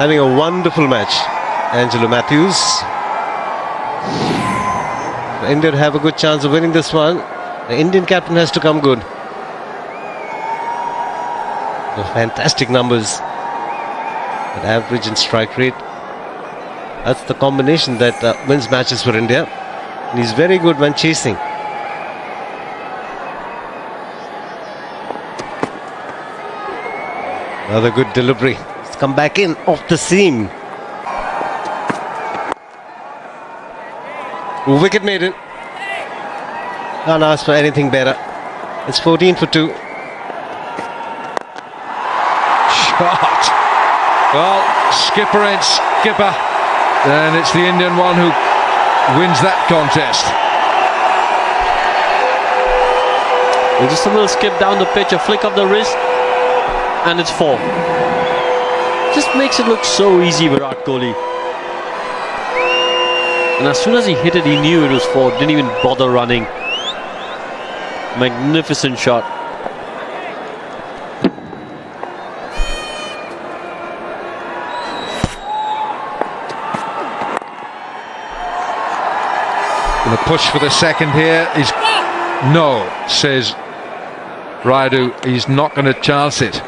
having a wonderful match. Angelo Matthews. India have a good chance of winning this one. The Indian captain has to come good. The fantastic numbers. An average and strike rate. That's the combination that wins matches for India. And he's very good when chasing. Another good delivery. He's come back in off the seam. Wicket maiden. Can't ask for anything better. It's 14 for 2. Shot. Well, skipper ain't skipper. Then it's the Indian one who wins that contest. Well, just a little skip down the pitch, a flick of the wrist, and it's 4. Just makes it look so easy, Virat Kohli. And as soon as he hit it, he knew it was 4. Didn't even bother running. Magnificent shot. The push for the second here is no, says Raidu. He's not going to chance it.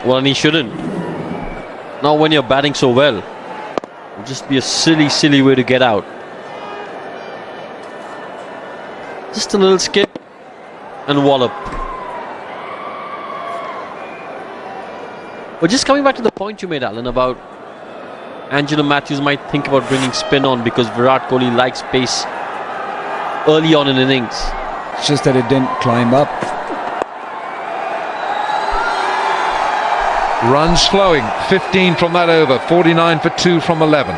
Well, and he shouldn't. Not when you're batting so well. It'll just be a silly, silly way to get out. Just a little skip and wallop. But just coming back to the point you made, Alan, about Angelo Matthews might think about bringing spin on because Virat Kohli likes pace early on in innings. It's just that it didn't climb up. Runs flowing, 15 from that over, 49 for 2 from 11.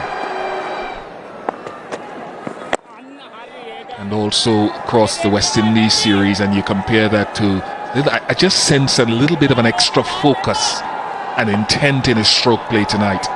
And also across the West Indies series, and you compare that to, I just sense a little bit of an extra focus and intent in his stroke play tonight.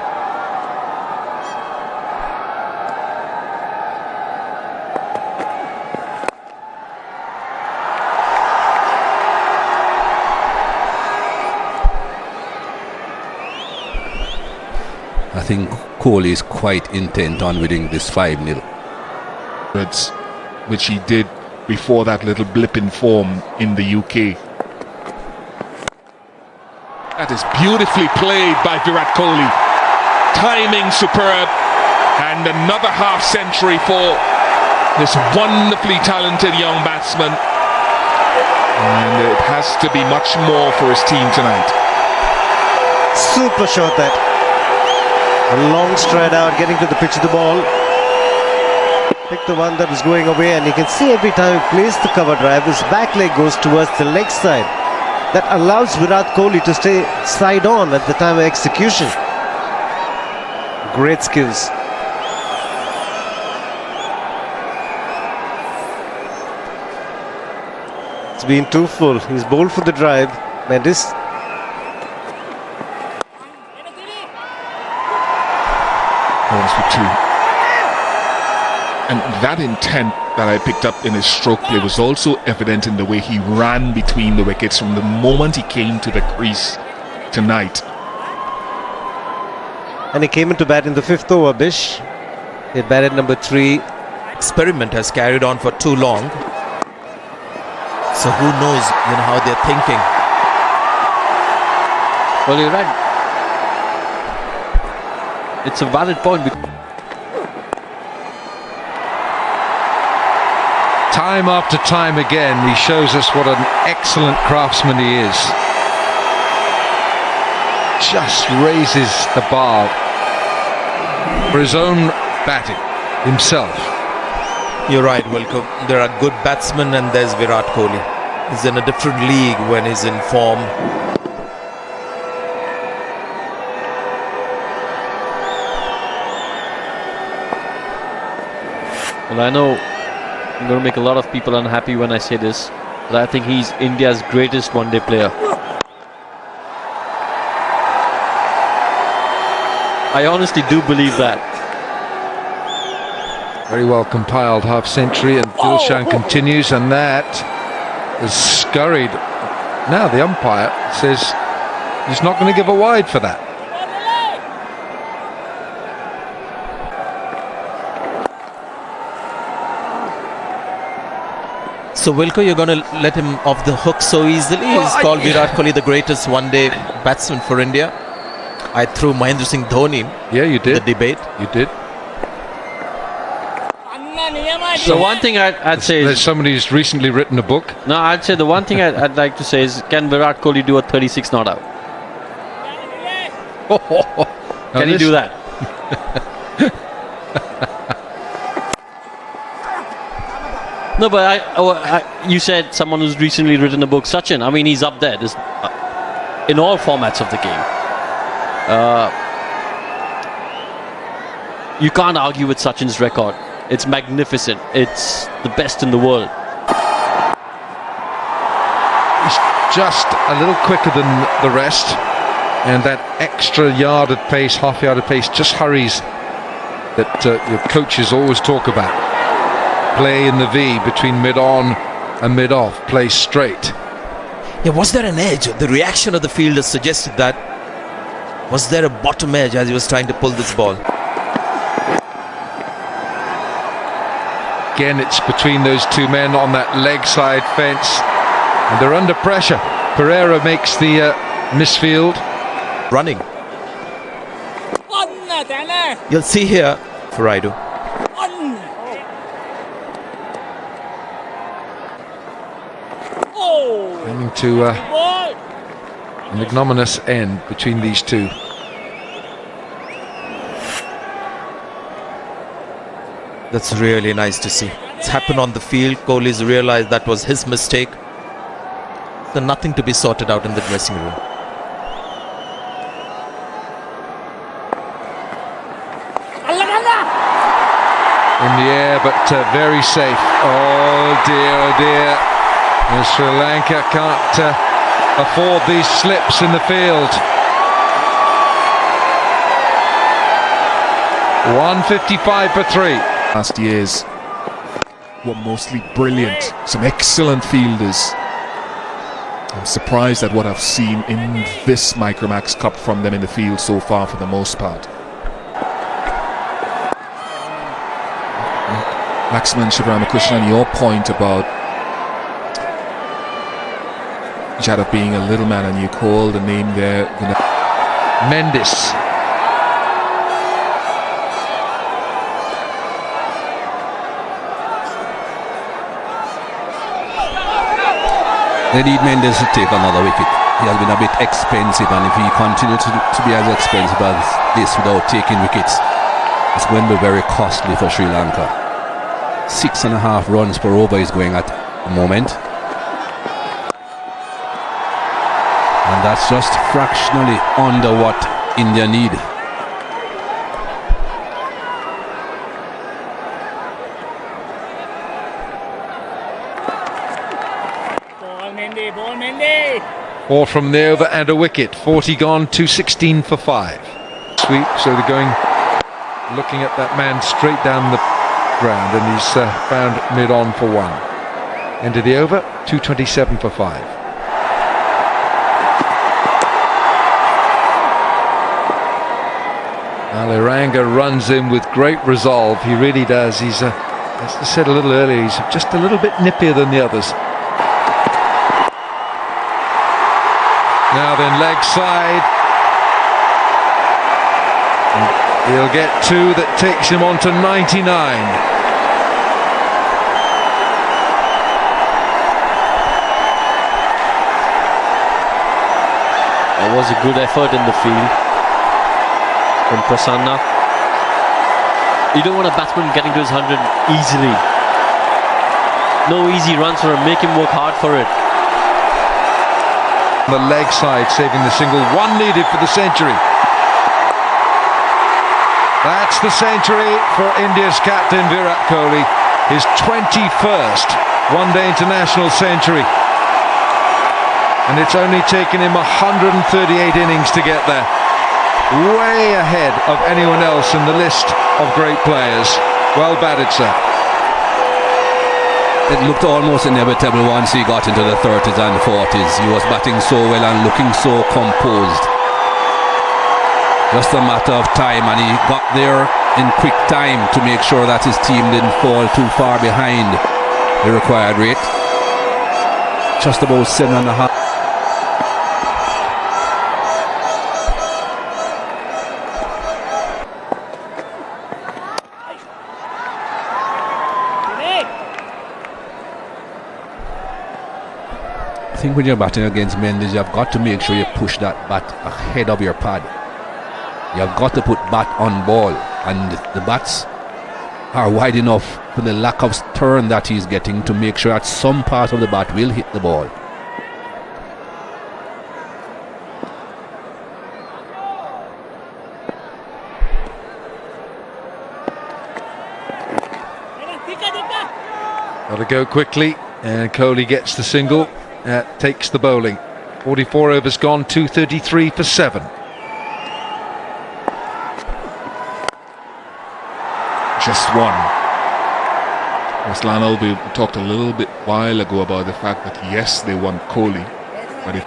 I think Kohli is quite intent on winning this 5-0. Which he did before that little blip in form in the UK. That is beautifully played by Virat Kohli. Timing superb. And another half century for this wonderfully talented young batsman. And it has to be much more for his team tonight. Super shot that. A long stride out, getting to the pitch of the ball. Pick the one that was going away, and you can see every time he plays the cover drive, his back leg goes towards the leg side. That allows Virat Kohli to stay side on at the time of execution. Great skills. It's been too full. He's bowled for the drive. Mendes. Balls for 2. And that intent that I picked up in his stroke play was also evident in the way he ran between the wickets from the moment he came to the crease tonight. And he came into bat in the 5th over, Bish. He batted number 3. Experiment has carried on for too long. So who knows, how they're thinking. Well, you're right. It's a valid point. Time after time again, he shows us what an excellent craftsman he is. Just raises the bar for his own batting, himself. You're right, Wilco. There are good batsmen and there's Virat Kohli. He's in a different league when he's in form. Well, I know I'm going to make a lot of people unhappy when I say this, but I think he's India's greatest one-day player. I honestly do believe that. Very well compiled half century, and Dilshan continues, and that is scurried. Now the umpire says he's not going to give a wide for that. So Wilco, you're going to let him off the hook so easily? He's called Virat Kohli the greatest one-day batsman for India. I threw Mahendra Singh Dhoni Yeah, you in the did. debate. You did. So one thing I'd say There's is, somebody who's recently written a book. no, I'd say the one thing I'd like to say is, can Virat Kohli do a 36 not out? Can he do that? No, but you said someone who's recently written a book, Sachin. I mean, he's up there. In all formats of the game. You can't argue with Sachin's record. It's magnificent. It's the best in the world. He's just a little quicker than the rest, and that extra yard at pace, half yard at pace, just hurries that your coaches always talk about. Play in the V between mid-on and mid-off. Play straight. Yeah, was there an edge? The reaction of the fielder suggested that. Was there a bottom edge as he was trying to pull this ball? Again, it's between those two men on that leg side fence, and they're under pressure. Pereira makes the misfield. Running. You'll see here for Raidu. Coming to an ignominious end between these two. That's really nice to see. It's happened on the field. Kohli's realized that was his mistake. So nothing to be sorted out in the dressing room. In the air, but very safe. Oh dear, oh dear. And Sri Lanka can't afford these slips in the field. 155 for 3. Last years were mostly brilliant, some excellent fielders. I'm surprised at what I've seen in this Micromax Cup from them in the field so far for the most part. Laxman Shivaramakrishnan, your point about Jadhav being a little man, and you call the name there, Mendes. They need Mendes to take another wicket. He has been a bit expensive, and if he continues to be as expensive as this without taking wickets, it's going to be very costly for Sri Lanka. 6.5 runs per over is going at the moment. And that's just fractionally under what India need. Four from the over and a wicket. 40 gone, 216 for 5. Sweep, so they're going, looking at that man straight down the ground, and he's found mid-on for 1. End of the over, 227 for 5. Aliranga runs in with great resolve. He really does. He's, as I said a little earlier, he's just a little bit nippier than the others. Now then, leg side. He'll get 2 that takes him on to 99. It was a good effort in the field from Prasanna. You don't want a batsman getting to his 100 easily. No easy runs for him. Make him work hard for it. The leg side saving the single. 1 needed for the century. That's the century for India's captain Virat Kohli. His 21st one-day international century. And it's only taken him 138 innings to get there. Way ahead of anyone else in the list of great players. Well batted, sir. It looked almost inevitable once he got into the 30s and 40s. He was batting so well and looking so composed. Just a matter of time, and he got there in quick time to make sure that his team didn't fall too far behind the required rate. just about 7.5. I think when you're batting against Mendes, you've got to make sure you push that bat ahead of your pad. You've got to put bat on ball, and the bats are wide enough for the lack of turn that he's getting to make sure that some part of the bat will hit the ball. Got to go quickly, and Kohli gets the single, takes the bowling. 44 overs gone, 233 for 7. Just one. West Lionel, we talked a little bit while ago about the fact that yes, they want Kohli, but if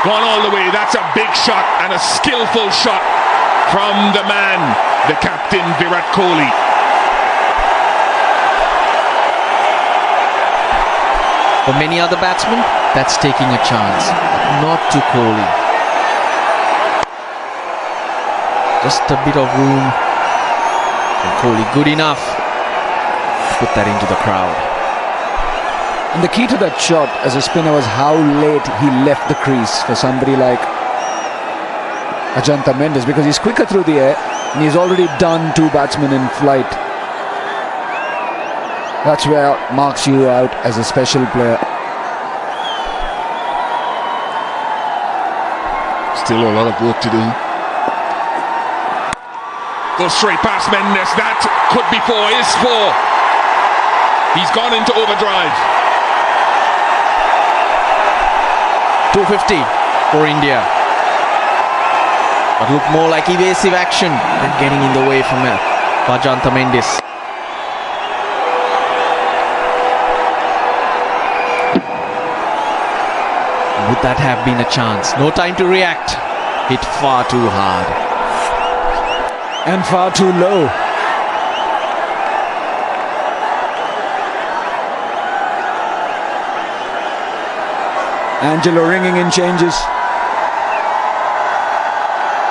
gone all the way, that's a big shot and a skillful shot from the man, the captain Virat Kohli. For many other batsmen, that's taking a chance. Not to Kohli. Just a bit of room. And Kohli good enough to put that into the crowd. And the key to that shot as a spinner was how late he left the crease for somebody like Ajantha Mendes, because he's quicker through the air and he's already done 2 batsmen in flight. That's where marks you out as a special player. Still a lot of work to do. Goes straight past Mendes. That could be 4, is 4. He's gone into overdrive. 250 for India. But look more like evasive action than getting in the way from Ajantha Mendes. Would that have been a chance? No time to react. Hit far too hard. And far too low. Angelo ringing in changes.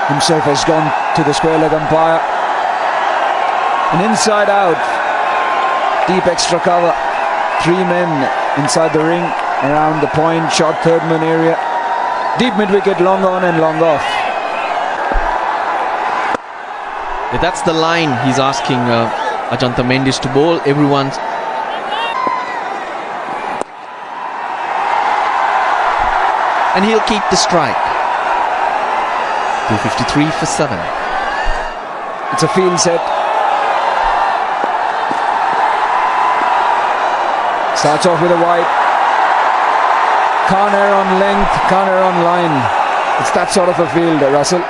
Himself has gone to the square leg umpire. And inside out. Deep extra cover. 3 men inside the ring. Around the point, short third man area. Deep mid wicket, long on and long off. Yeah, that's the line he's asking Ajantha Mendes to bowl. Everyone's. And he'll keep the strike. 253 for 7. It's a field set. Starts off with a wide. Can't err on length, can't err on line. It's that sort of a field, Russell.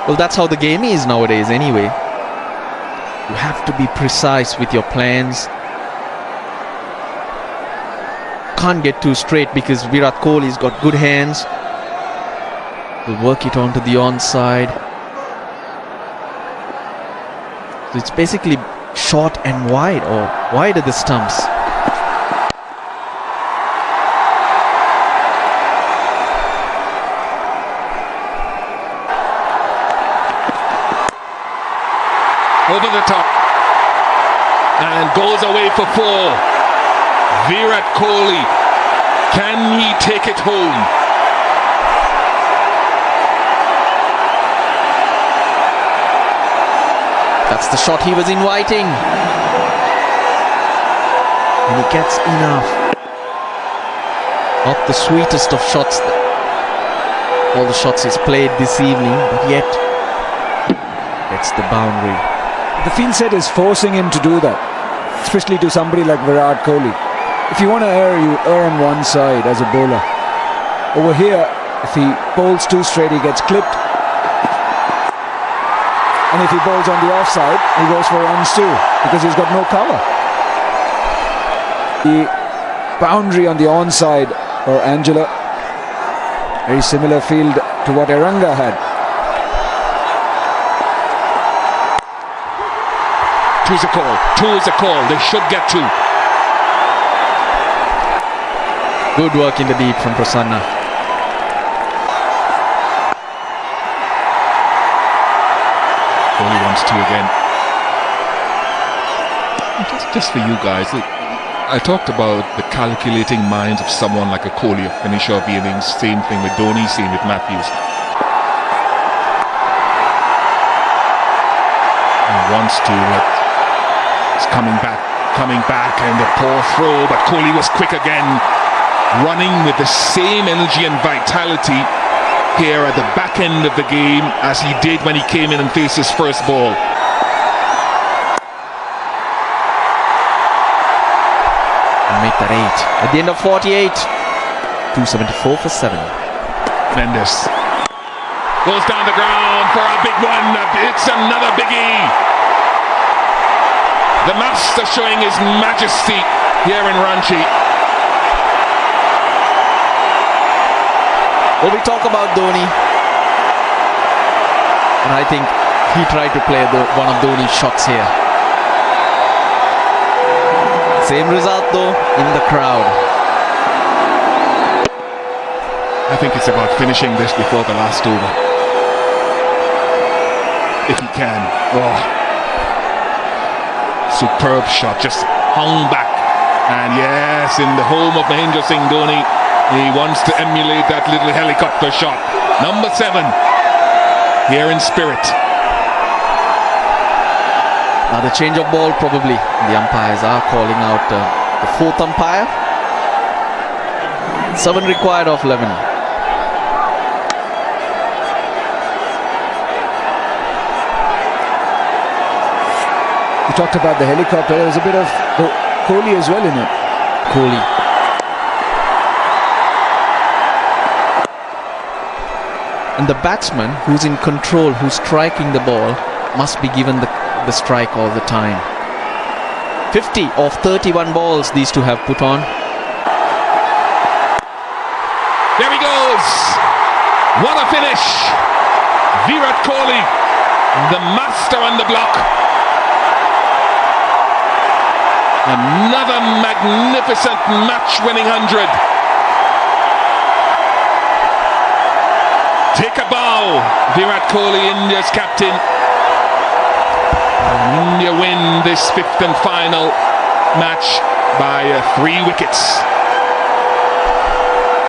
Well, that's how the game is nowadays anyway. You have to be precise with your plans. Can't get too straight because Virat Kohli's got good hands. Will work it onto the onside. So it's basically short and wide, or wide at the stumps. Over the top and goes away for 4. Virat Kohli, can he take it home? That's the shot he was inviting. And he gets enough. Not the sweetest of shots, all the shots he's played this evening, but yet gets the boundary. The field set is forcing him to do that, especially to somebody like Virat Kohli. If you want to err, you err on one side as a bowler. Over here, if he bowls too straight, he gets clipped. And if he bowls on the offside, he goes for runs too, because he's got no cover. The boundary on the onside for Angela, very similar field to what Eranga had. Two's a call. Two is a call. They should get two. Good work in the deep from Prasanna. Kohli wants two again. Just for you guys, I talked about the calculating minds of someone like a Kohli, a finisher of innings. Same thing with Dhoni, same with Matthews. He wants to, but it's coming back, and the poor throw. But Kohli was quick again, running with the same energy and vitality here at the back end of the game as he did when he came in and faced his first ball. Make that 8. At the end of 48, 274 for 7. Mendes goes down the ground for a big one. It's another biggie. The master showing his majesty here in Ranchi. Well, we talk about Dhoni, and I think he tried to play one of Dhoni's shots here. Same result though in the crowd. I think it's about finishing this before the last over. If he can. Oh. Superb shot, just hung back. And yes, in the home of Mahendra Singh Dhoni, he wants to emulate that little helicopter shot. Number 7, here in spirit. Now the change of ball probably. The umpires are calling out the 4th umpire. 7 required of 11. You talked about the helicopter. There was a bit of Kohli as well in it. Kohli. And the batsman who's in control, who's striking the ball, must be given the strike all the time. 50 of 31 balls these two have put on. There he goes. What a finish. Virat Kohli, the master on the block. Another magnificent match-winning 100. Take a bow, Virat Kohli, India's captain. India win this 5th and final match by 3 wickets.